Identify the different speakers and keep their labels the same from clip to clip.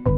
Speaker 1: Hi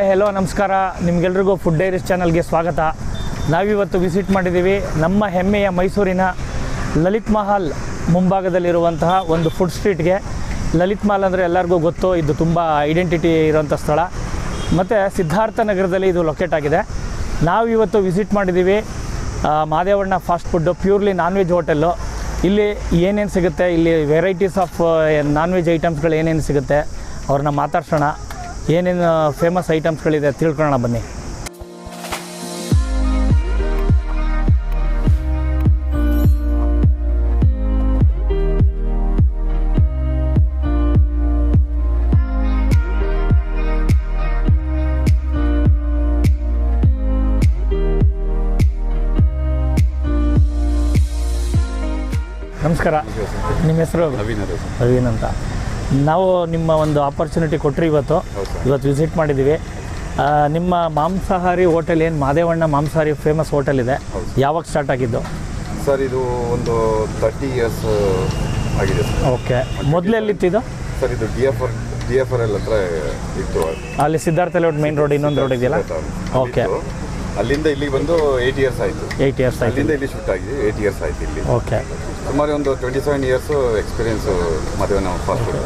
Speaker 1: hello ನಮಸ್ಕಾರ, ನಿಮಗೆಲ್ರಿಗೂ food diaries ಚಾನಲ್ಗೆ ಸ್ವಾಗತ. ನಾವಿವತ್ತು ವಿಸಿಟ್ ಮಾಡಿದ್ದೀವಿ ನಮ್ಮ ಹೆಮ್ಮೆಯ ಮೈಸೂರಿನ ಲಲಿತ್ ಮಹಲ್ ಮುಂಭಾಗದಲ್ಲಿರುವಂತಹ ಒಂದು ಫುಡ್ ಸ್ಟ್ರೀಟ್ಗೆ. ಲಲಿತ್ ಮಹಲ್ ಅಂದರೆ ಎಲ್ಲರಿಗೂ ಗೊತ್ತು, ಇದು ತುಂಬ ಐಡೆಂಟಿಟಿ ಇರೋಂಥ ಸ್ಥಳ. ಮತ್ತು ಸಿದ್ಧಾರ್ಥ ನಗರದಲ್ಲಿ ಇದು ಲೊಕೇಟ್ ಆಗಿದೆ. ನಾವಿವತ್ತು ವಿಸಿಟ್ ಮಾಡಿದ್ದೀವಿ Madevanna fast food, purely non veg hotel. ಇಲ್ಲಿ ಏನೇನು ಸಿಗುತ್ತೆ, ಇಲ್ಲಿ ವೆರೈಟೀಸ್ ಆಫ್ ನಾನ್ ವೆಜ್ ಐಟಮ್ಸ್ಗಳು ಏನೇನು ಸಿಗುತ್ತೆ ಅವ್ರನ್ನ ಮಾತಾಡ್ಸೋಣ. ಏನೇನು ಫೇಮಸ್ ಐಟಮ್ಸ್ಗಳಿದೆ ತಿಳ್ಕೊಳ್ಳೋಣ ಬನ್ನಿ. ನಮಸ್ಕಾರ, ನಿಮ್ಮ ಹೆಸರು? ನವೀನ್ ಅಂತ. ನಾವು ನಿಮ್ಮ ಒಂದು ಆಪರ್ಚುನಿಟಿ ಕೊಟ್ಟರೆ ಇವತ್ತು ವಿಸಿಟ್ ಮಾಡಿದ್ದೀವಿ. ನಿಮ್ಮ ಮಾಂಸಾಹಾರಿ ಹೋಟೆಲ್ ಏನು ಮಾದೇವಣ್ಣ ಮಾಂಸಾಹಾರಿ ಫೇಮಸ್ ಹೋಟೆಲ್ ಇದೆ, ಯಾವಾಗ ಸ್ಟಾರ್ಟ್ ಆಗಿದ್ದು
Speaker 2: ಸರ್? ಇದು ಒಂದು 30 ಇಯರ್ಸ್ ಆಗಿದೆ.
Speaker 1: ಓಕೆ, ಮೊದಲೆಲ್ಲಿತ್ತಿದ್ದು
Speaker 2: ಸರ್? ಇದು ಡಿ ಎಫ್ ಆರ್ ಎಲ್ ಹತ್ರ ಇತ್ತು.
Speaker 1: ಅಲ್ಲಿ ಸಿದ್ಧಾರ್ಥ ಲೇಔಟ್ ಮೇನ್ ರೋಡ್ ಇನ್ನೊಂದು ರೋಡ್ ಇದೆಯಲ್ಲ? ಓಕೆ,
Speaker 2: ಅಲ್ಲಿಂದ ಇಲ್ಲಿಗೆ ಬಂದು 8 ಇಯರ್ಸ್ ಆಯಿತು.
Speaker 1: 8 ಇಯರ್ಸ್ ಆಯಿತು.
Speaker 2: ಅಲ್ಲಿಂದ ಇಲ್ಲಿ ಶಿಫ್ಟ್ ಆಗಿದೆ. 8 ಇಯರ್ಸ್ ಆಯಿತು ಇಲ್ಲಿ.
Speaker 1: ಓಕೆ,
Speaker 2: ಸುಮಾರು ಒಂದು 27 ಇಯರ್ಸು ಎಕ್ಸ್ಪೀರಿಯೆನ್ಸು ಮಾದೇವಣ್ಣ ಫಾಸ್ಟ್ ಫುಡ್.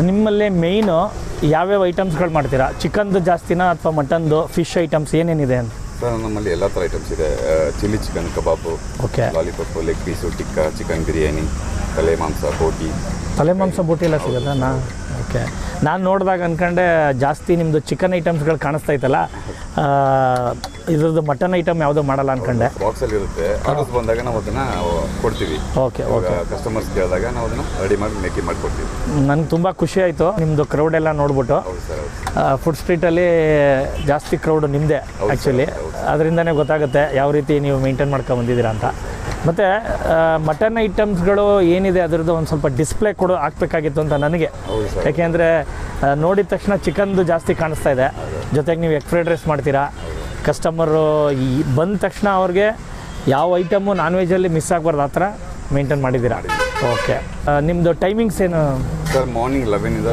Speaker 1: ನಿಮ್ಮಲ್ಲಿ ಮೇಯ್ನು ಯಾವ್ಯಾವ ಐಟಮ್ಸ್ಗಳು ಮಾಡ್ತೀರಾ? ಚಿಕನ್ದು ಜಾಸ್ತಿನಾ ಅಥವಾ ಮಟನ್ದು, ಫಿಶ್ ಐಟಮ್ಸ್ ಏನೇನಿದೆ ಅಂತ?
Speaker 2: ಸರ್, ನಮ್ಮಲ್ಲಿ ಎಲ್ಲ ಥರ ಐಟಮ್ಸ್ ಇದೆ. Chilli chicken kebab,
Speaker 1: okay,
Speaker 2: lollipop, leg piece, tikka, chicken biryani, ತಲೆ ಮಾಂಸ, ಬೋಟಿ.
Speaker 1: ತಲೆ ಮಾಂಸ ಬೋಟಿ ಎಲ್ಲ ಸಿಗುತ್ತಾ? ಓಕೆ, ನಾನು ನೋಡಿದಾಗ ಅಂದ್ಕೊಂಡೆ ಜಾಸ್ತಿ ನಿಮ್ಮದು ಚಿಕನ್ ಐಟಮ್ಸ್ಗಳು ಕಾಣಿಸ್ತಾ ಇತ್ತಲ್ಲ, ಇದ್ರದ್ದು ಮಟನ್ ಐಟಮ್ ಯಾವುದೋ ಮಾಡಲ್ಲ ಅಂದ್ಕೊಂಡೆ.
Speaker 2: ಬಾಕ್ಸಲ್ಲಿ ಇರುತ್ತೆ, ಆರ್ಡರ್ಸ್ ಬಂದಾಗ ನಾವು ಅದನ್ನು ಕೊಡ್ತೀವಿ.
Speaker 1: ಓಕೆ ಓಕೆ,
Speaker 2: ಕಸ್ಟಮರ್ಸ್ ಕೇಳಿದಾಗ ನಾವು ಅದನ್ನು ರೆಡಿ ಮಾಡಿ ಮೇಕಿಂಗ್ ಮಾಡಿಕೊಡ್ತೀವಿ.
Speaker 1: ನನಗೆ ತುಂಬ ಖುಷಿ ಆಯಿತು ನಿಮ್ಮದು ಕ್ರೌಡ್ ಎಲ್ಲ ನೋಡ್ಬಿಟ್ಟು. ಫುಡ್ ಸ್ಟ್ರೀಟಲ್ಲಿ ಜಾಸ್ತಿ ಕ್ರೌಡು ನಿಮ್ಮದೇ ಆ್ಯಕ್ಚುಲಿ, ಅದರಿಂದನೇ ಗೊತ್ತಾಗುತ್ತೆ ಯಾವ ರೀತಿ ನೀವು ಮೇಂಟೈನ್ ಮಾಡ್ಕೊಂಬಂದಿದ್ದೀರಾ ಅಂತ. ಮತ್ತು ಮಟನ್ ಐಟಮ್ಸ್ಗಳು ಏನಿದೆ ಅದರದ್ದು ಒಂದು ಸ್ವಲ್ಪ ಡಿಸ್ಪ್ಲೇ ಕೊಡು ಹಾಕ್ಬೇಕಾಗಿತ್ತು ಅಂತ ನನಗೆ. ಯಾಕೆಂದರೆ ನೋಡಿದ ತಕ್ಷಣ ಚಿಕನ್ದು ಜಾಸ್ತಿ ಕಾಣಿಸ್ತಾ ಇದೆ, ಜೊತೆಗೆ ನೀವು ಎಗ್ ಫ್ರೈಡ್ ರೈಸ್ ಮಾಡ್ತೀರಾ. ಕಸ್ಟಮರು ಬಂದ ತಕ್ಷಣ ಅವ್ರಿಗೆ ಯಾವ ಐಟಮು ನಾನ್ ವೆಜ್ಜಲ್ಲಿ ಮಿಸ್ ಆಗಬಾರ್ದು, ಆ ಥರ ಮೇಂಟೈನ್ ಮಾಡಿದ್ದೀರಾ. ಓಕೆ, ನಿಮ್ಮದು ಟೈಮಿಂಗ್ಸ್ ಏನು
Speaker 2: ಸರ್? ಮಾರ್ನಿಂಗ್ 11ಇಂದ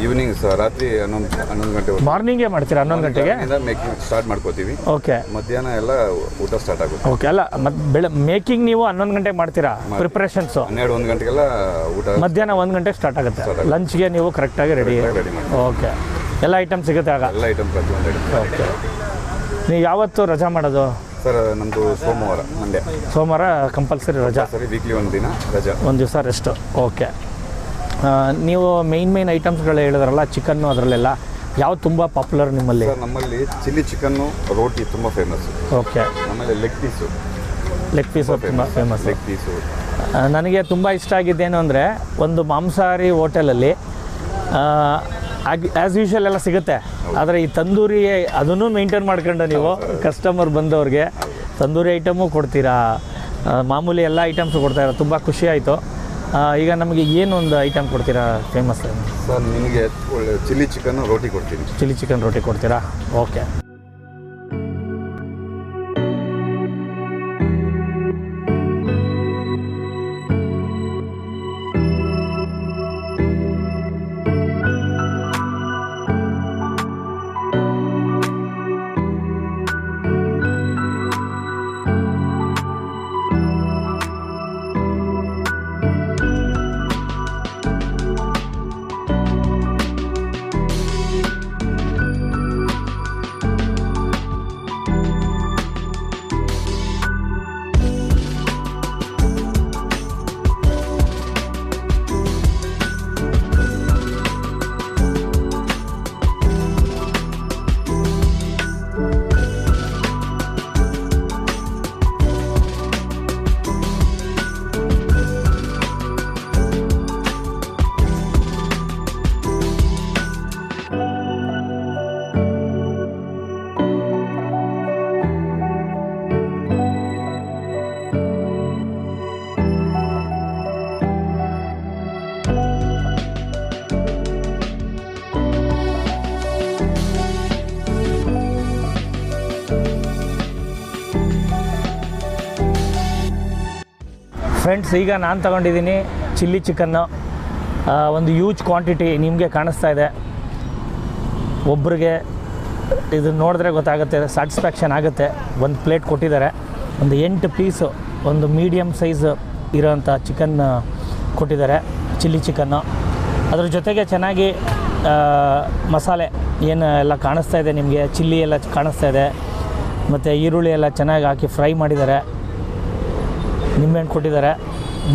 Speaker 2: ಈವ್ನಿಂಗ್ ರಾತ್ರಿ 11 ಗಂಟೆ.
Speaker 1: ಮಾರ್ನಿಂಗೇ ಮಾಡ್ತೀರಾ? 11 ಗಂಟೆಗೆ
Speaker 2: ಮೇಕಿಂಗ್ ಸ್ಟಾರ್ಟ್ ಮಾಡ್ಕೋತೀವಿ.
Speaker 1: ಓಕೆ,
Speaker 2: ಮಧ್ಯಾಹ್ನ ಎಲ್ಲ ಊಟ ಸ್ಟಾರ್ಟ್ ಆಗುತ್ತೆ.
Speaker 1: ಓಕೆ, ಅಲ್ಲ ಮತ್ತು ಮೇಕಿಂಗ್ ನೀವು 11 ಗಂಟೆಗೆ ಮಾಡ್ತೀರಾ? ಪ್ರಿಪ್ರೇಷನ್ಸು
Speaker 2: 12-1 ಗಂಟೆಗೆಲ್ಲ ಊಟ.
Speaker 1: ಮಧ್ಯಾಹ್ನ 1 ಗಂಟೆಗೆ ಸ್ಟಾರ್ಟ್ ಆಗುತ್ತೆ. ಲಂಚ್ಗೆ ನೀವು ಕರೆಕ್ಟಾಗಿ ರೆಡಿ
Speaker 2: ಮಾಡಿ.
Speaker 1: ಓಕೆ, ಎಲ್ಲ ಐಟಮ್ ಸಿಗುತ್ತೆ ಆಗ?
Speaker 2: ಎಲ್ಲ ಐಟಮ್ ಪ್ರತಿಯೊಂದು ಐಟಮ್.
Speaker 1: ಓಕೆ, ನೀವು ಯಾವತ್ತು ರಜಾ ಮಾಡೋದು?
Speaker 2: ಸರ್, ನಮ್ಮದು ಸೋಮವಾರ, ಮಂಡ್ಯ.
Speaker 1: ಸೋಮವಾರ ಕಂಪಲ್ಸರಿ ರಜಾ?
Speaker 2: ಸರಿ, ವೀಕ್ಲಿ ಒಂದು ದಿನ ರಜಾ,
Speaker 1: ಒಂದು ದಿವಸ ರೆಸ್ಟು. ಓಕೆ, ನೀವು ಮೇನ್ ಐಟಮ್ಸ್ಗಳು ಹೇಳಿದ್ರಲ್ಲ ಚಿಕನ್ನು, ಅದರಲ್ಲೆಲ್ಲ ಯಾವ್ದು ತುಂಬ ಪಾಪ್ಯುಲರ್ ನಿಮ್ಮಲ್ಲಿ?
Speaker 2: ಸರ್, ನಮ್ಮಲ್ಲಿ ಚಿಲ್ಲಿ ಚಿಕನ್ನು, ರೋಟಿ ತುಂಬ ಫೇಮಸ್ಸು.
Speaker 1: ಓಕೆ,
Speaker 2: ಆಮೇಲೆ ಲೆಗ್ ಪೀಸು
Speaker 1: ತುಂಬ ಫೇಮಸ್.
Speaker 2: ಲೆಗ್ ಪೀಸು
Speaker 1: ನನಗೆ ತುಂಬ ಇಷ್ಟ ಆಗಿದ್ದೇನು ಅಂದರೆ, ಒಂದು ಮಾಂಸಾಹಾರಿ ಹೋಟೆಲಲ್ಲಿ ಆ್ಯಸ್ ಯೂಶುವಲ್ ಎಲ್ಲ ಸಿಗುತ್ತೆ, ಆದರೆ ಈ ತಂದೂರಿ ಅದನ್ನು ಮೇಂಟೈನ್ ಮಾಡ್ಕೊಂಡು ನೀವು ಕಸ್ಟಮರ್ ಬಂದವ್ರಿಗೆ ತಂದೂರಿ ಐಟಮು ಕೊಡ್ತೀರಾ, ಮಾಮೂಲಿ ಎಲ್ಲ ಐಟಮ್ಸು ಕೊಡ್ತಾಯಿರ. ತುಂಬ ಖುಷಿ ಆಯಿತು. ಈಗ ನಮಗೆ ಏನು ಒಂದು ಐಟಮ್ ಕೊಡ್ತೀರಾ ಫೇಮಸ್?
Speaker 2: ಸರ್, ನಿಮಗೆ ಚಿಲ್ಲಿ ಚಿಕನ್ನು ರೋಟಿ ಕೊಡ್ತೀನಿ.
Speaker 1: ಚಿಲ್ಲಿ ಚಿಕನ್ ರೋಟಿ ಕೊಡ್ತೀರಾ? ಓಕೆ. ಫ್ರೆಂಡ್ಸ್, ಈಗ ನಾನು ತಗೊಂಡಿದ್ದೀನಿ ಚಿಲ್ಲಿ ಚಿಕನ್ನು. ಒಂದು ಹ್ಯೂಜ್ ಕ್ವಾಂಟಿಟಿ ನಿಮಗೆ ಕಾಣಿಸ್ತಾ ಇದೆ. ಒಬ್ರಿಗೆ ಇದನ್ನು ನೋಡಿದ್ರೆ ಗೊತ್ತಾಗುತ್ತೆ, ಸ್ಯಾಟಿಸ್ಫ್ಯಾಕ್ಷನ್ ಆಗುತ್ತೆ. ಒಂದು ಪ್ಲೇಟ್ ಕೊಟ್ಟಿದ್ದಾರೆ, ಒಂದು 8 ಪೀಸು, ಒಂದು ಮೀಡಿಯಮ್ ಸೈಜ್ ಇರೋವಂಥ ಚಿಕನ್ ಕೊಟ್ಟಿದ್ದಾರೆ, ಚಿಲ್ಲಿ ಚಿಕನ್ನು. ಅದ್ರ ಜೊತೆಗೆ ಚೆನ್ನಾಗಿ ಮಸಾಲೆ ಏನು ಎಲ್ಲ ಕಾಣಿಸ್ತಾ ಇದೆ ನಿಮಗೆ, ಚಿಲ್ಲಿ ಎಲ್ಲ ಕಾಣಿಸ್ತಾ ಇದೆ, ಮತ್ತು ಈರುಳ್ಳಿ ಎಲ್ಲ ಚೆನ್ನಾಗಿ ಹಾಕಿ ಫ್ರೈ ಮಾಡಿದ್ದಾರೆ, ನಿಂಬೆಹಣ್ಣು ಕೊಟ್ಟಿದ್ದಾರೆ.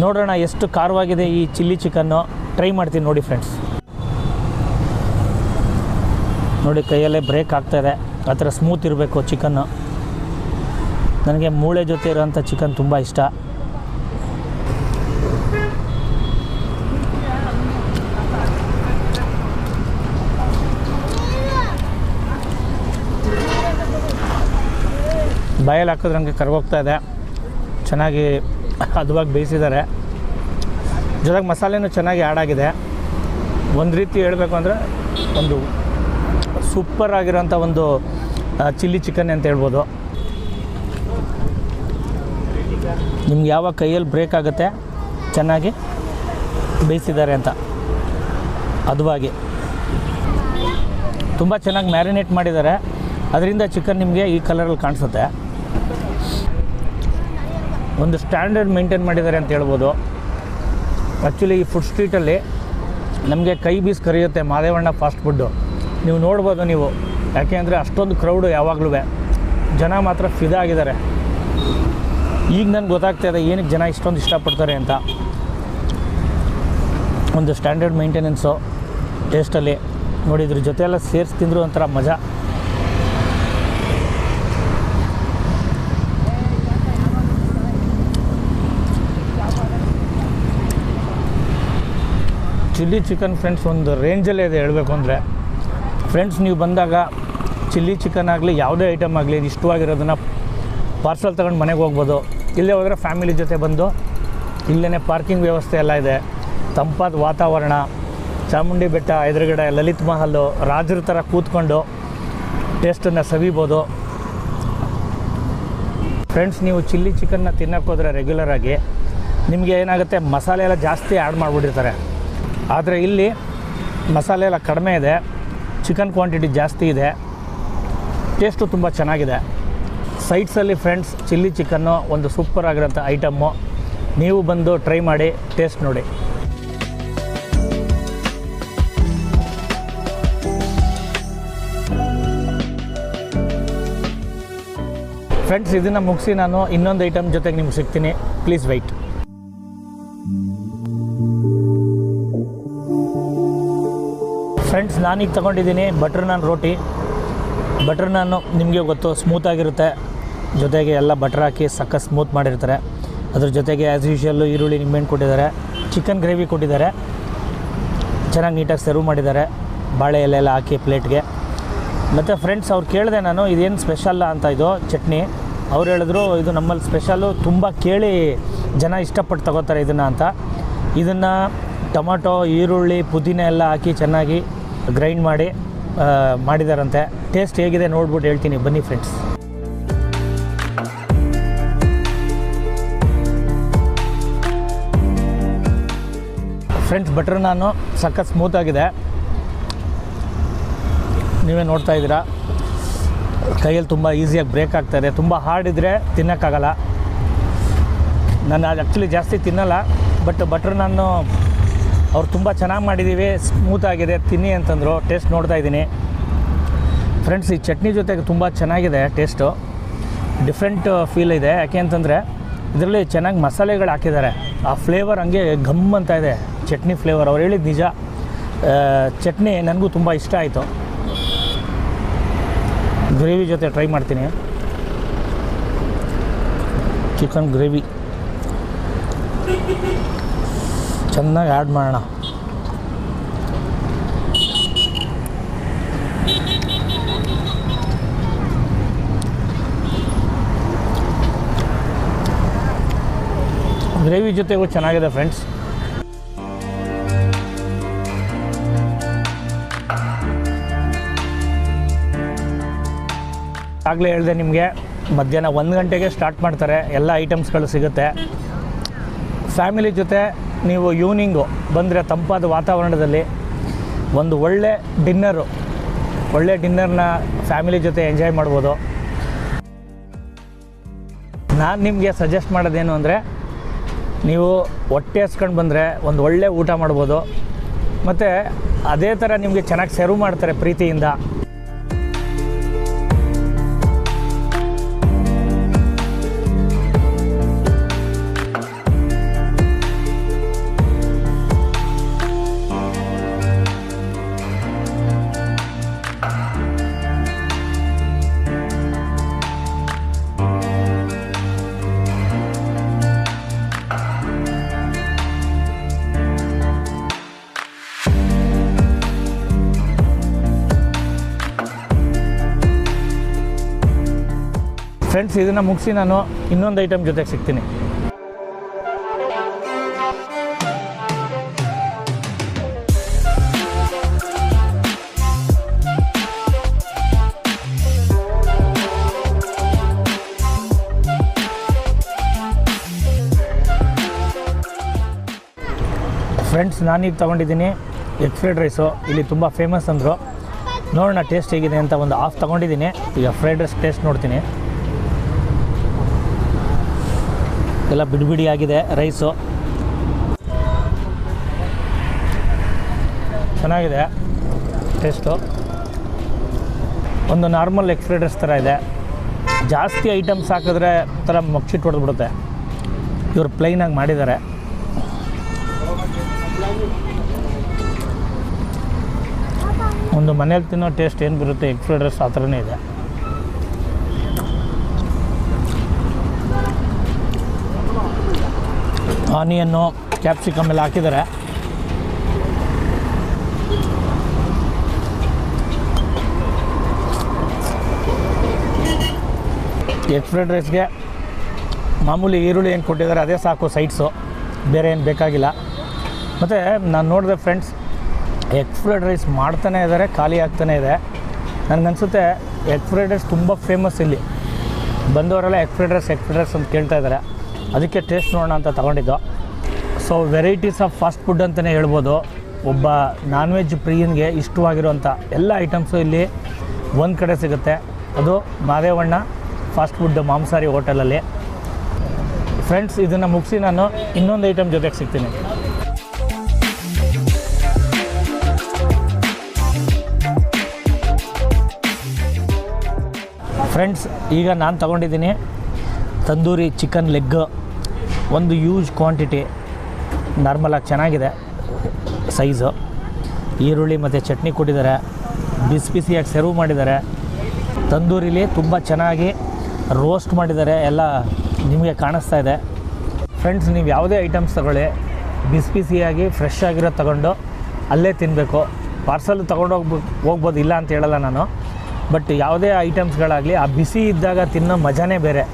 Speaker 1: ನೋಡೋಣ ಎಷ್ಟು ಖಾರವಾಗಿದೆ ಈ ಚಿಲ್ಲಿ ಚಿಕನ್ನು. ಟ್ರೈ ಮಾಡ್ತೀನಿ ನೋಡಿ ಫ್ರೆಂಡ್ಸ್. ನೋಡಿ, ಕೈಯಲ್ಲೇ ಬ್ರೇಕ್ ಆಗ್ತಾಯಿದೆ. ಆ ಥರ ಸ್ಮೂತ್ ಇರಬೇಕು ಚಿಕನ್ನು. ನನಗೆ ಮೂಳೆ ಜೊತೆ ಇರೋಂಥ ಚಿಕನ್ ತುಂಬ ಇಷ್ಟ. ಬಾಯಲ್ಲಿ ಹಾಕಿದ್ರೆ ನನಗೆ ಕರ್ಗೋಗ್ತಾ ಇದೆ. ಚೆನ್ನಾಗಿ ಹದವಾಗಿ ಬೇಯಿಸಿದ್ದಾರೆ. ಜೊತೆಗೆ ಮಸಾಲೆನೂ ಚೆನ್ನಾಗಿ ಆ್ಯಡ್ ಆಗಿದೆ. ಒಂದು ರೀತಿ ಹೇಳಬೇಕು ಅಂದರೆ ಒಂದು ಸೂಪರ್ ಆಗಿರೋಂಥ ಒಂದು ಚಿಲ್ಲಿ ಚಿಕನ್ ಅಂತ ಹೇಳ್ಬೋದು. ನಿಮ್ಗೆ ಯಾವಾಗ ಕೈಯಲ್ಲಿ ಬ್ರೇಕ್ ಆಗುತ್ತೆ, ಚೆನ್ನಾಗಿ ಬೇಯಿಸಿದ್ದಾರೆ ಅಂತ ಹದವಾಗಿ. ತುಂಬ ಚೆನ್ನಾಗಿ ಮ್ಯಾರಿನೇಟ್ ಮಾಡಿದ್ದಾರೆ, ಅದರಿಂದ ಚಿಕನ್ ನಿಮಗೆ ಈ ಕಲರಲ್ಲಿ ಕಾಣಿಸುತ್ತೆ. ಒಂದು ಸ್ಟ್ಯಾಂಡರ್ಡ್ ಮೇಂಟೈನ್ ಮಾಡಿದ್ದಾರೆ ಅಂತ ಹೇಳ್ಬೋದು. ಆ್ಯಕ್ಚುಲಿ ಈ ಫುಡ್ ಸ್ಟ್ರೀಟಲ್ಲಿ ನಮಗೆ ಕೈ ಬೀಸ್ ಕರೆಯುತ್ತೆ ಮಾದೇವಣ್ಣ ಫಾಸ್ಟ್ ಫುಡ್ಡು. ನೀವು ನೋಡ್ಬೋದು ನೀವು, ಯಾಕೆ ಅಂದರೆ ಅಷ್ಟೊಂದು ಕ್ರೌಡು ಯಾವಾಗಲೂ. ಜನ ಮಾತ್ರ ಫಿದಾ ಆಗಿದ್ದಾರೆ. ಈಗ ನನಗೆ ಗೊತ್ತಾಗ್ತಾಯಿದೆ ಏನಕ್ಕೆ ಜನ ಇಷ್ಟೊಂದು ಇಷ್ಟಪಡ್ತಾರೆ ಅಂತ. ಒಂದು ಸ್ಟ್ಯಾಂಡರ್ಡ್ ಮೇಂಟೆನೆನ್ಸು ಟೇಸ್ಟಲ್ಲಿ ನೋಡಿ. ಇದ್ರ ಜೊತೆ ಎಲ್ಲ ಸೇರಿಸಿ ತಿಂದರೂ ಒಂಥರ ಮಜಾ. ಚಿಲ್ಲಿ ಚಿಕನ್ ಫ್ರೆಂಡ್ಸ್ ಒಂದು ರೇಂಜಲ್ಲೇ ಇದೆ ಹೇಳಬೇಕು ಅಂದರೆ. ಫ್ರೆಂಡ್ಸ್, ನೀವು ಬಂದಾಗ ಚಿಲ್ಲಿ ಚಿಕನ್ ಆಗಲಿ ಯಾವುದೇ ಐಟಮ್ ಆಗಲಿ ಇಷ್ಟವಾಗಿರೋದನ್ನು ಪಾರ್ಸಲ್ ತೊಗೊಂಡು ಮನೆಗೆ ಹೋಗ್ಬೋದು. ಇಲ್ಲೇ ಹೋದರೆ ಫ್ಯಾಮಿಲಿ ಜೊತೆ ಬಂದು ಇಲ್ಲೇ ಪಾರ್ಕಿಂಗ್ ವ್ಯವಸ್ಥೆ ಎಲ್ಲ ಇದೆ. ತಂಪಾದ ವಾತಾವರಣ, ಚಾಮುಂಡಿ ಬೆಟ್ಟ ಎದುರುಗಡೆ ಲಲಿತ್ ಮಹಲ್ಲು, ರಾಜರ ಥರ ಕೂತ್ಕೊಂಡು ಟೇಸ್ಟನ್ನು ಸವಿಬೋದು. ಫ್ರೆಂಡ್ಸ್, ನೀವು ಚಿಲ್ಲಿ ಚಿಕನ್ನ ತಿನ್ನೋಕೆ ಹೋದರೆ ರೆಗ್ಯುಲರಾಗಿ ನಿಮಗೆ ಏನಾಗುತ್ತೆ, ಮಸಾಲೆ ಎಲ್ಲ ಜಾಸ್ತಿ ಆ್ಯಡ್ ಮಾಡಿಬಿಟ್ಟಿರ್ತಾರೆ. ಆದರೆ ಇಲ್ಲಿ ಮಸಾಲೆ ಎಲ್ಲ ಕಡಿಮೆ ಇದೆ, ಚಿಕನ್ ಕ್ವಾಂಟಿಟಿ ಜಾಸ್ತಿ ಇದೆ, ಟೇಸ್ಟು ತುಂಬ ಚೆನ್ನಾಗಿದೆ. ಸೈಡ್ಸಲ್ಲಿ ಫ್ರೆಂಡ್ಸ್ ಚಿಲ್ಲಿ ಚಿಕನ್ನು ಒಂದು ಸೂಪರ್ ಆಗಿರೋಂಥ ಐಟಮ್ಮು. ನೀವು ಬಂದು ಟ್ರೈ ಮಾಡಿ, ಟೇಸ್ಟ್ ನೋಡಿ. ಫ್ರೆಂಡ್ಸ್, ಇದನ್ನು ಮುಗಿಸಿ ನಾನು ಇನ್ನೊಂದು ಐಟಮ್ ಜೊತೆಗೆ ನಿಮ್ಗೆ ಸಿಗ್ತೀನಿ. Please weight. ಫ್ರೆಂಡ್ಸ್, ನಾನೀಗ ತೊಗೊಂಡಿದ್ದೀನಿ ಬಟರ್ ನಾನ್ ರೋಟಿ. ಬಟರ್ ನಾನು ನಿಮಗೆ ಗೊತ್ತು, ಸ್ಮೂತಾಗಿರುತ್ತೆ. ಜೊತೆಗೆ ಎಲ್ಲ ಬಟರ್ ಹಾಕಿ ಸಕ್ಕ ಸ್ಮೂತ್ ಮಾಡಿರ್ತಾರೆ. ಅದ್ರ ಜೊತೆಗೆ ಆ್ಯಸ್ ಯೂಶುವಲ್ಲು ಈರುಳ್ಳಿ, ನಿಂಬೆಹಣ್ಣು ಕೊಟ್ಟಿದ್ದಾರೆ, ಚಿಕನ್ ಗ್ರೇವಿ ಕೊಟ್ಟಿದ್ದಾರೆ, ಚೆನ್ನಾಗಿ ನೀಟಾಗಿ ಸರ್ವ್ ಮಾಡಿದ್ದಾರೆ, ಬಾಳೆ ಎಲೆ ಎಲ್ಲ ಹಾಕಿ ಪ್ಲೇಟ್ಗೆ. ಮತ್ತು ಫ್ರೆಂಡ್ಸ್, ಅವ್ರು ಕೇಳಿದೆ ನಾನು ಇದೇನು ಸ್ಪೆಷಲ್ಲ ಅಂತ. ಇದು ಚಟ್ನಿ ಅವ್ರು ಹೇಳಿದ್ರು ಇದು ನಮ್ಮಲ್ಲಿ ಸ್ಪೆಷಲ್ಲು, ತುಂಬ ಕೇಳಿ ಜನ ಇಷ್ಟಪಟ್ಟು ತಗೋತಾರೆ ಇದನ್ನು ಅಂತ. ಇದನ್ನು ಟೊಮಟೊ, ಈರುಳ್ಳಿ, ಪುದೀನ ಎಲ್ಲ ಹಾಕಿ ಚೆನ್ನಾಗಿ ಗ್ರೈಂಡ್ ಮಾಡಿ ಮಾಡಿದಾರಂತೆ. ಟೇಸ್ಟ್ ಹೇಗಿದೆ ನೋಡ್ಬಿಟ್ಟು ಹೇಳ್ತೀನಿ, ಬನ್ನಿ ಫ್ರೆಂಡ್ಸ್. ಫ್ರೆಂಡ್ಸ್, ಬಟರ್ ನಾನು ಸಖತ್ ಸ್ಮೂತಾಗಿದೆ, ನೀವೇ ನೋಡ್ತಾ ಇದ್ದೀರಾ. ಕೈಯಲ್ಲಿ ತುಂಬ ಈಸಿಯಾಗಿ ಬ್ರೇಕ್ ಆಗ್ತಾಯಿದೆ. ತುಂಬ ಹಾರ್ಡ್ ಇದ್ದರೆ ತಿನ್ನೋಕ್ಕಾಗಲ್ಲ. ನಾನು ಅದು ಆ್ಯಕ್ಚುಲಿ ಜಾಸ್ತಿ ತಿನ್ನಲ್ಲ, ಬಟ್ ಬಟರ್ ನಾನು ಅವ್ರು ತುಂಬ ಚೆನ್ನಾಗಿ ಮಾಡಿದ್ದೀವಿ, ಸ್ಮೂತಾಗಿದೆ, ತಿನ್ನಿ ಅಂತಂದರು. ಟೇಸ್ಟ್ ನೋಡ್ತಾ ಇದ್ದೀನಿ ಫ್ರೆಂಡ್ಸ್. ಈ ಚಟ್ನಿ ಜೊತೆಗೆ ತುಂಬ ಚೆನ್ನಾಗಿದೆ ಟೇಸ್ಟು, ಡಿಫ್ರೆಂಟ್ ಫೀಲ್ ಇದೆ. ಯಾಕೆ ಅಂತಂದರೆ ಇದರಲ್ಲಿ ಚೆನ್ನಾಗಿ ಮಸಾಲೆಗಳು ಹಾಕಿದ್ದಾರೆ. ಆ ಫ್ಲೇವರ್ ಹಂಗೆ ಘಮ್ ಅಂತ ಇದೆ, ಚಟ್ನಿ ಫ್ಲೇವರ್. ಅವ್ರು ಹೇಳಿದ್ದು ನಿಜ. ಚಟ್ನಿ ನನಗೂ ತುಂಬ ಇಷ್ಟ ಆಯಿತು. ಗ್ರೇವಿ ಜೊತೆ ಟ್ರೈ ಮಾಡ್ತೀನಿ. ಚಿಕನ್ ಗ್ರೇವಿ ಚೆನ್ನಾಗಿ ಆ್ಯಡ್ ಮಾಡೋಣ. ಗ್ರೇವಿ ಜೊತೆಗೂ ಚೆನ್ನಾಗಿದೆ ಫ್ರೆಂಡ್ಸ್. ಆಗಲೇ ಹೇಳಿದೆ ನಿಮಗೆ, ಮಧ್ಯಾಹ್ನ 1 ಗಂಟೆಗೆ ಸ್ಟಾರ್ಟ್ ಮಾಡ್ತಾರೆ. ಎಲ್ಲ ಐಟಮ್ಸ್ಗಳು ಸಿಗುತ್ತೆ. ಫ್ಯಾಮಿಲಿ ಜೊತೆ ನೀವು ಈವ್ನಿಂಗು ಬಂದರೆ ತಂಪಾದ ವಾತಾವರಣದಲ್ಲಿ ಒಂದು ಒಳ್ಳೆ ಡಿನ್ನರ್ನ ಫ್ಯಾಮಿಲಿ ಜೊತೆ ಎಂಜಾಯ್ ಮಾಡ್ಬೋದು. ನಾನು ನಿಮಗೆ ಸಜೆಸ್ಟ್ ಮಾಡೋದೇನು ಅಂದರೆ, ನೀವು ಹೊಟ್ಟೆ ಹಸ್ಕೊಂಡು ಬಂದರೆ ಒಂದು ಒಳ್ಳೆ ಊಟ ಮಾಡ್ಬೋದು. ಮತ್ತು ಅದೇ ಥರ ನಿಮಗೆ ಚೆನ್ನಾಗಿ ಸರ್ವ್ ಮಾಡ್ತಾರೆ ಪ್ರೀತಿಯಿಂದ. ಫ್ರೆಂಡ್ಸ್, ಇದನ್ನು ಮುಗಿಸಿ ನಾನು ಇನ್ನೊಂದು ಐಟಮ್ ಜೊತೆಗೆ ಸಿಗ್ತೀನಿ. ಫ್ರೆಂಡ್ಸ್, ನಾನೀಗ ತೊಗೊಂಡಿದ್ದೀನಿ ಎಗ್ ಫ್ರೈಡ್ ರೈಸು. ಇಲ್ಲಿ ತುಂಬ ಫೇಮಸ್ ಅಂದರು. ನೋಡೋಣ ಟೇಸ್ಟ್ ಹೇಗಿದೆ ಅಂತ ಒಂದು ಹಾಫ್ ತೊಗೊಂಡಿದ್ದೀನಿ. ಈಗ ಫ್ರೈಡ್ ರೈಸ್ ಟೇಸ್ಟ್ ನೋಡ್ತೀನಿ. ಎಲ್ಲ ಬಿಡಿ ಆಗಿದೆ ರೈಸು, ಚೆನ್ನಾಗಿದೆ ಟೇಸ್ಟು. ಒಂದು ನಾರ್ಮಲ್ ಎಗ್ ಫ್ರೈಡ್ ರೈಸ್ ಥರ ಇದೆ. ಜಾಸ್ತಿ ಐಟಮ್ಸ್ ಹಾಕಿದ್ರೆ ಥರ ಮಗ್ಚಿಟ್ಟು ಹೊಡೆದ್ಬಿಡುತ್ತೆ. ಇವರು ಪ್ಲೈನಾಗಿ ಮಾಡಿದ್ದಾರೆ. ಒಂದು ಮನೇಲಿ ತಿನ್ನೋ ಟೇಸ್ಟ್ ಏನು ಬರುತ್ತೆ ಎಗ್ ಫ್ರೈಡ್ ರೈಸ್ ಆ ಥರನೇ ಇದೆ. ಆನಿಯನ್ನು, ಕ್ಯಾಪ್ಸಿಕಮ್ ಎಲ್ಲ ಹಾಕಿದ್ದಾರೆ. ಎಗ್ ಫ್ರೈಡ್ ರೈಸ್ಗೆ ಮಾಮೂಲಿ ಈರುಳ್ಳಿ ಏನು ಕೊಟ್ಟಿದ್ದಾರೆ ಅದೇ ಸಾಕು, ಸೈಡ್ಸು ಬೇರೆ ಏನು ಬೇಕಾಗಿಲ್ಲ. ಮತ್ತು ನಾನು ನೋಡಿದೆ ಫ್ರೆಂಡ್ಸ್, ಎಗ್ ಫ್ರೈಡ್ ರೈಸ್ ಮಾಡ್ತಾನೆ ಇದ್ದಾರೆ, ಖಾಲಿ ಆಗ್ತಾನೆ ಇದೆ. ನನಗನ್ಸುತ್ತೆ ಎಗ್ ಫ್ರೈಡ್ ರೈಸ್ ತುಂಬ ಫೇಮಸ್ ಇಲ್ಲಿ. ಬಂದವರೆಲ್ಲ ಎಗ್ ಫ್ರೈಡ್ ರೈಸ್ ಅಂತ ಕೇಳ್ತಾ ಇದ್ದಾರೆ. ಅದಕ್ಕೆ ಟೇಸ್ಟ್ ನೋಡೋಣ ಅಂತ ತೊಗೊಂಡಿದ್ದು. So varieties of fast food ಅಂತಲೇ ಹೇಳ್ಬೋದು. ಒಬ್ಬ ನಾನ್ ವೆಜ್ ಪ್ರಿಯನಿಗೆ ಇಷ್ಟವಾಗಿರುವಂಥ ಎಲ್ಲ ಐಟಮ್ಸು ಇಲ್ಲಿ ಒಂದು ಕಡೆ ಸಿಗುತ್ತೆ. ಅದು ಮಾದೇವಣ್ಣ ಫಾಸ್ಟ್ ಫುಡ್ ಮಾಂಸಾಹಾರಿ ಹೋಟೆಲಲ್ಲಿ. ಫ್ರೆಂಡ್ಸ್, ಇದನ್ನು ಮುಗಿಸಿ ನಾನು ಇನ್ನೊಂದು ಐಟಮ್ ಜೊತೆಗೆ ಸಿಗ್ತೀನಿ. ಫ್ರೆಂಡ್ಸ್, ಈಗ ನಾನು ತೊಗೊಂಡಿದ್ದೀನಿ ತಂದೂರಿ ಚಿಕನ್ ಲೆಗ್. ಒಂದು ಯೂಜ್ ಕ್ವಾಂಟಿಟಿ, ನಾರ್ಮಲಾಗಿ ಚೆನ್ನಾಗಿದೆ ಸೈಜು. ಈರುಳ್ಳಿ ಮತ್ತು ಚಟ್ನಿ ಕೊಟ್ಟಿದ್ದಾರೆ, ಬಿಸಿಯಾಗಿ ಸರ್ವ್ ಮಾಡಿದ್ದಾರೆ. ತಂದೂರಿಲಿ ತುಂಬ ಚೆನ್ನಾಗಿ ರೋಸ್ಟ್ ಮಾಡಿದ್ದಾರೆ, ಎಲ್ಲ ನಿಮಗೆ ಕಾಣಿಸ್ತಾ ಇದೆ. ಫ್ರೆಂಡ್ಸ್, ನೀವು ಯಾವುದೇ ಐಟಮ್ಸ್ ತಗೊಳ್ಳಿ, ಬಿಸಿಯಾಗಿ ಫ್ರೆಶ್ ಆಗಿರೋದು ತಗೊಂಡು ಅಲ್ಲೇ ತಿನ್ನಬೇಕು. ಪಾರ್ಸಲ್ ತೊಗೊಂಡು ಹೋಗ್ಬೋದು, ಇಲ್ಲ ಅಂತ ಹೇಳಲ್ಲ ನಾನು. ಬಟ್ ಯಾವುದೇ ಐಟಮ್ಸ್ಗಳಾಗಲಿ ಆ ಬಿಸಿ ಇದ್ದಾಗ ತಿನ್ನೋ ಮಜಾನೇ ಬೇರೆ.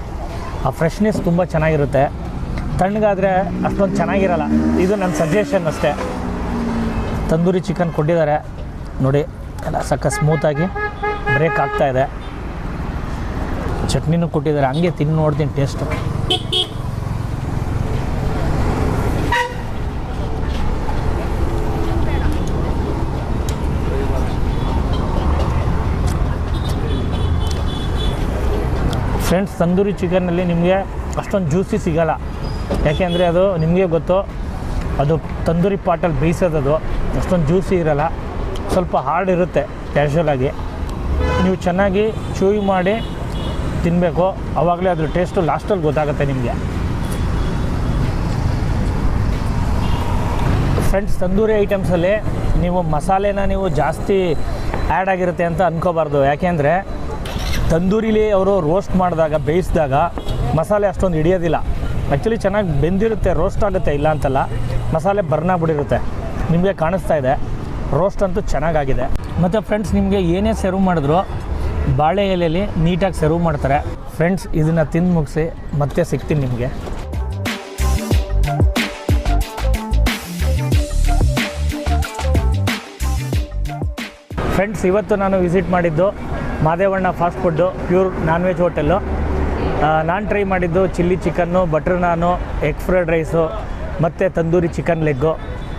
Speaker 1: ಆ ಫ್ರೆಶ್ನೆಸ್ ತುಂಬ ಚೆನ್ನಾಗಿರುತ್ತೆ. ತಣ್ಣಗಾದರೆ ಅಷ್ಟೊಂದು ಚೆನ್ನಾಗಿರಲ್ಲ. ಇದು ನನ್ನ ಸಜೆಷನ್ ಅಷ್ಟೇ. ತಂದೂರಿ ಚಿಕನ್ ಕೊಟ್ಟಿದ್ದಾರೆ ನೋಡಿ, ಎಲ್ಲ ಸಕ್ಕ ಸ್ಮೂತಾಗಿ ಬ್ರೇಕ್ ಆಗ್ತಾಯಿದೆ. ಚಟ್ನಿನೂ ಕೊಟ್ಟಿದ್ದಾರೆ, ಹಂಗೆ ತಿಂದು ನೋಡ್ತೀನಿ ಟೇಸ್ಟು. ಫ್ರೆಂಡ್ಸ್, ತಂದೂರಿ ಚಿಕನ್ನಲ್ಲಿ ನಿಮಗೆ ಅಷ್ಟೊಂದು ಜ್ಯೂಸಿ ಸಿಗೋಲ್ಲ. ಯಾಕೆಂದರೆ ಅದು ನಿಮಗೆ ಗೊತ್ತು, ಅದು ತಂದೂರಿ ಪಾಟಲ್ಲಿ ಬೇಯಿಸೋದದು ಅಷ್ಟೊಂದು ಜ್ಯೂಸಿ ಇರೋಲ್ಲ, ಸ್ವಲ್ಪ ಹಾರ್ಡ್ ಇರುತ್ತೆ ಕ್ಯಾಶುವಲಾಗಿ. ನೀವು ಚೆನ್ನಾಗಿ ಚೂಯ್ ಮಾಡಿ ತಿನ್ನಬೇಕು, ಆವಾಗಲೇ ಅದ್ರ ಟೇಸ್ಟು ಲಾಸ್ಟಲ್ಲಿ ಗೊತ್ತಾಗುತ್ತೆ ನಿಮಗೆ. ಫ್ರೆಂಡ್ಸ್, ತಂದೂರಿ ಐಟಮ್ಸಲ್ಲಿ ನೀವು ಮಸಾಲೆನ ನೀವು ಜಾಸ್ತಿ ಆ್ಯಡ್ ಆಗಿರುತ್ತೆ ಅಂತ ಅಂದ್ಕೋಬಾರ್ದು. ಯಾಕೆಂದರೆ ತಂದೂರಿಲಿ ಅವರು ರೋಸ್ಟ್ ಮಾಡಿದಾಗ, ಬೇಯಿಸಿದಾಗ ಮಸಾಲೆ ಅಷ್ಟೊಂದು ಹಿಡಿಯೋದಿಲ್ಲ. ಆ್ಯಕ್ಚುಲಿ ಚೆನ್ನಾಗಿ ಬೆಂದಿರುತ್ತೆ, ರೋಸ್ಟ್ ಆಗುತ್ತೆ, ಇಲ್ಲ ಅಂತಲ್ಲ. ಮಸಾಲೆ ಬರ್ನಾಗ್ಬಿಟ್ಟಿರುತ್ತೆ, ನಿಮಗೆ ಕಾಣಿಸ್ತಾ ಇದೆ. ರೋಸ್ಟ್ ಅಂತೂ ಚೆನ್ನಾಗಾಗಿದೆ. ಮತ್ತು ಫ್ರೆಂಡ್ಸ್, ನಿಮಗೆ ಏನೇ ಸರ್ವ್ ಮಾಡಿದ್ರು ಬಾಳೆ ಎಲೆಯಲ್ಲಿ ನೀಟಾಗಿ ಸರ್ವ್ ಮಾಡ್ತಾರೆ. ಫ್ರೆಂಡ್ಸ್, ಇದನ್ನು ತಿಂದು ಮುಗಿಸಿ ಮತ್ತೆ ಸಿಗ್ತೀನಿ ನಿಮಗೆ. ಫ್ರೆಂಡ್ಸ್, ಇವತ್ತು ನಾನು ವಿಸಿಟ್ ಮಾಡಿದ್ದು Madevanna fast food, pure non veg hotel. ನಾನು ಟ್ರೈ ಮಾಡಿದ್ದು chilli chicken, butter naan, egg fried rice, ಮತ್ತು ತಂದೂರಿ ಚಿಕನ್ ಲೆಗ್ಗು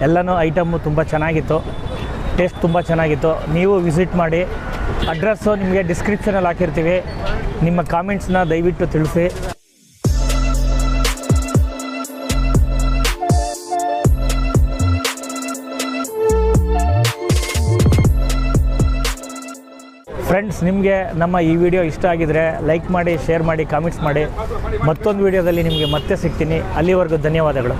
Speaker 1: ಎಲ್ಲನೂ ಐಟಮ್ಮು ತುಂಬ ಚೆನ್ನಾಗಿತ್ತು, ಟೇಸ್ಟ್ ತುಂಬ ಚೆನ್ನಾಗಿತ್ತು. ನೀವು ವಿಸಿಟ್ ಮಾಡಿ. ಅಡ್ರೆಸ್ಸು ನಿಮಗೆ ಡಿಸ್ಕ್ರಿಪ್ಷನಲ್ಲಿ ಹಾಕಿರ್ತೀವಿ. ನಿಮ್ಮ ಕಾಮೆಂಟ್ಸ್ನ ದಯವಿಟ್ಟು ತಿಳಿಸಿ. ಫ್ರೆಂಡ್ಸ್, ನಿಮಗೆ ನಮ್ಮ ಈ ವಿಡಿಯೋ ಇಷ್ಟ ಆಗಿದರೆ ಲೈಕ್ ಮಾಡಿ, ಶೇರ್ ಮಾಡಿ, ಕಾಮೆಂಟ್ಸ್ ಮಾಡಿ. ಮತ್ತೊಂದು ವಿಡಿಯೋದಲ್ಲಿ ನಿಮಗೆ ಮತ್ತೆ ಸಿಗ್ತೀನಿ. ಅಲ್ಲಿವರೆಗೂ ಧನ್ಯವಾದಗಳು.